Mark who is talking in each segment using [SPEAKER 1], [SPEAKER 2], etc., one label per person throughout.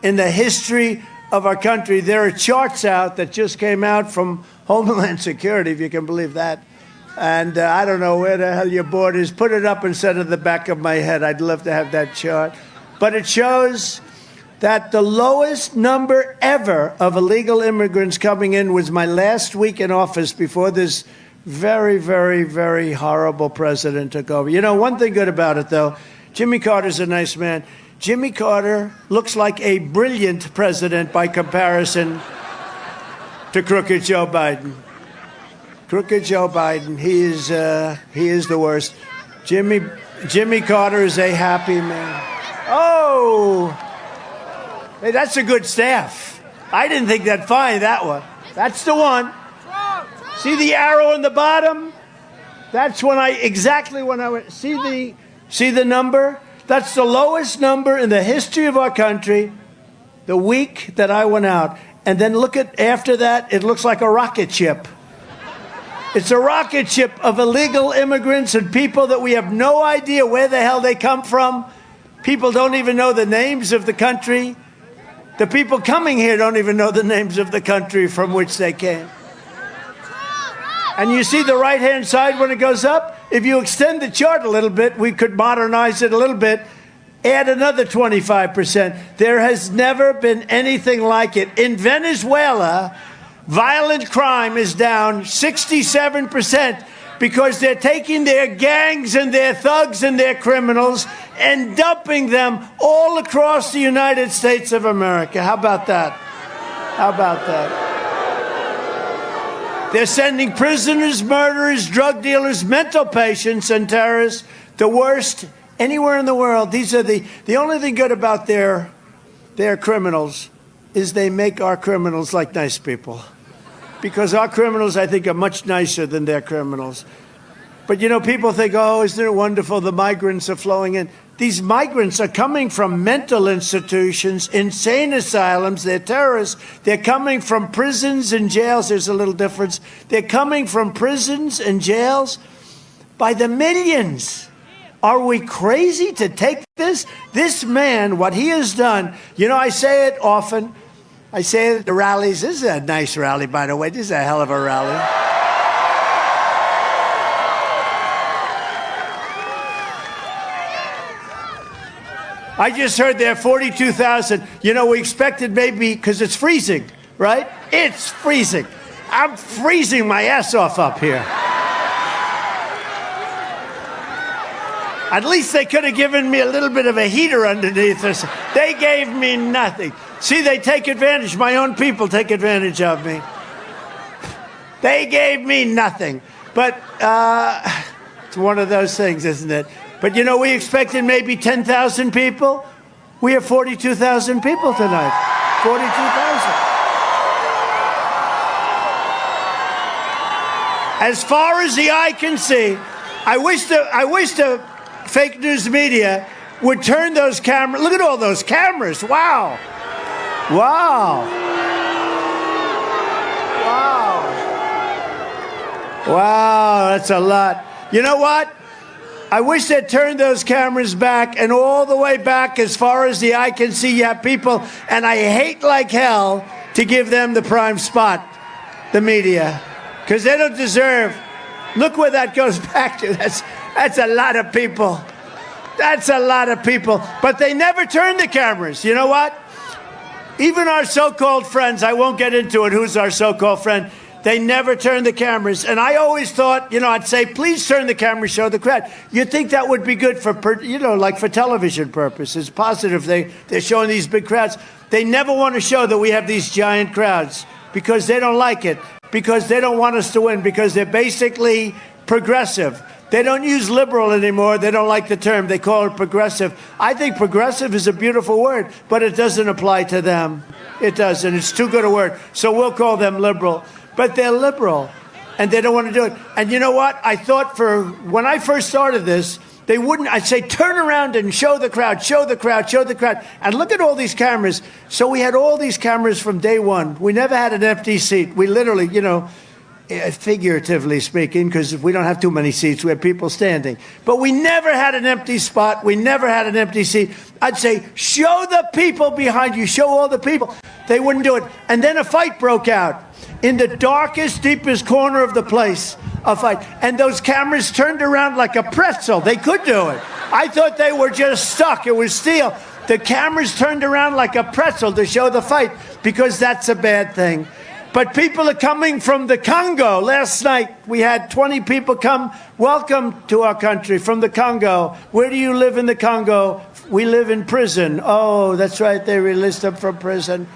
[SPEAKER 1] in the history of our country. There are charts out that just came out from Homeland Security, if you can believe that. And I don't know where the hell your board is. Put it up instead of the back of my head. I'd love to have that chart. But it shows that the lowest number ever of illegal immigrants coming in was my last week in office before this very, very, very horrible president took over. You know, one thing good about it, though, Jimmy Carter's a nice man. Jimmy Carter looks like a brilliant president by comparison to crooked Joe Biden. Crooked Joe Biden, he is the worst. Jimmy Carter is a happy man. Oh, hey, that's a good staff. I didn't think that'd find that one. That's the one. See the arrow in the bottom? That's when exactly when I went. See the number? That's the lowest number in the history of our country. The week that I went out, and then look at after that. It looks like a rocket ship. It's a rocket ship of illegal immigrants and people that we have no idea where the hell they come from. People don't even know the names of the country. The people coming here don't even know the names of the country from which they came. And you see the right-hand side when it goes up? If you extend the chart a little bit, we could modernize it a little bit, add another 25%. There has never been anything like it. In Venezuela, violent crime is down 67% because they're taking their gangs and their thugs and their criminals and dumping them all across the United States of America. How about that? How about that? They're sending prisoners, murderers, drug dealers, mental patients, and terrorists, the worst anywhere in the world. These are the only thing good about their criminals is they make our criminals like nice people. Because our criminals, I think, are much nicer than their criminals. But, you know, people think, oh, isn't it wonderful the migrants are flowing in. These migrants are coming from mental institutions, insane asylums. They're terrorists. They're coming from prisons and jails. There's a little difference. They're coming from prisons and jails by the millions. Are we crazy to take this? This man, what he has done, you know, I say it often. I say it at the rallies. This is a nice rally, by the way. This is a hell of a rally. I just heard there are 42,000. You know, we expected maybe, because it's freezing, right? It's freezing. I'm freezing my ass off up here. At least they could have given me a little bit of a heater underneath us. They gave me nothing. See, they take advantage. My own people take advantage of me. They gave me nothing. But it's one of those things, isn't it? But, you know, we expected maybe 10,000 people. We have 42,000 people tonight. 42,000. As far as the eye can see, I wish the fake news media would turn those cameras. Look at all those cameras. Wow. Wow. Wow. Wow, that's a lot. You know what? I wish they'd turn those cameras back, and all the way back as far as the eye can see, you have people, and I hate like hell to give them the prime spot, the media, because they don't deserve. Look where that goes back to. That's a lot of people. That's a lot of people. But they never turn the cameras. You know what? Even our so-called friends, I won't get into it, who's our so-called friend, they never turn the cameras. And I always thought, you know, I'd say, please turn the camera, show the crowd. You'd think that would be good for, you know, like for television purposes. Positive, they're showing these big crowds. They never want to show that we have these giant crowds because they don't like it, because they don't want us to win, because they're basically progressive. They don't use liberal anymore. They don't like the term. They call it progressive. I think progressive is a beautiful word, but it doesn't apply to them. It doesn't. It's too good a word. So we'll call them liberal. But they're liberal, and they don't want to do it. And you know what? I thought when I first started this, they wouldn't. I'd say, turn around and show the crowd, show the crowd, show the crowd. And look at all these cameras. So we had all these cameras from day one. We never had an empty seat. We literally, you know, figuratively speaking, because we don't have too many seats. We have people standing. But we never had an empty spot. We never had an empty seat. I'd say, show the people behind you. Show all the people. They wouldn't do it. And then a fight broke out in the darkest, deepest corner of the place. A fight. And those cameras turned around like a pretzel. They could do it. I thought they were just stuck. It was steel. The cameras turned around like a pretzel to show the fight, because that's a bad thing. But people are coming from the Congo. Last night, we had 20 people come. Welcome to our country from the Congo. Where do you live in the Congo? We live in prison. Oh, that's right. They released them from prison.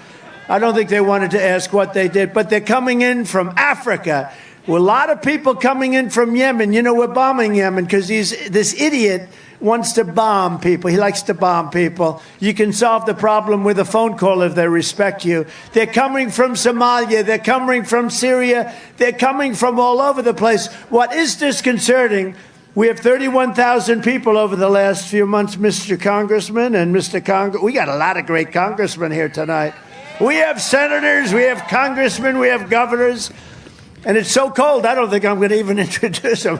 [SPEAKER 1] I don't think they wanted to ask what they did, but they're coming in from Africa. Well, a lot of people coming in from Yemen. You know, we're bombing Yemen because this idiot wants to bomb people. He likes to bomb people. You can solve the problem with a phone call if they respect you. They're coming from Somalia. They're coming from Syria. They're coming from all over the place. What is disconcerting, we have 31,000 people over the last few months, Mr. Congressman and Mr. Congress. We got a lot of great congressmen here tonight. We have senators, we have congressmen, we have governors. And it's so cold, I don't think I'm going to even introduce them.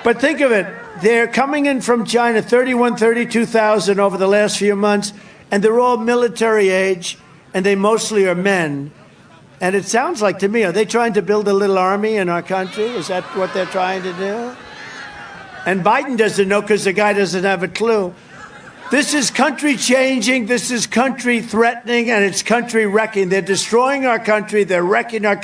[SPEAKER 1] But think of it. They're coming in from China, 32,000 over the last few months, and they're all military age, and they mostly are men. And it sounds like to me, are they trying to build a little army in our country? Is that what they're trying to do? And Biden doesn't know because the guy doesn't have a clue. This is country changing, this is country threatening, and it's country wrecking. They're destroying our country, they're wrecking our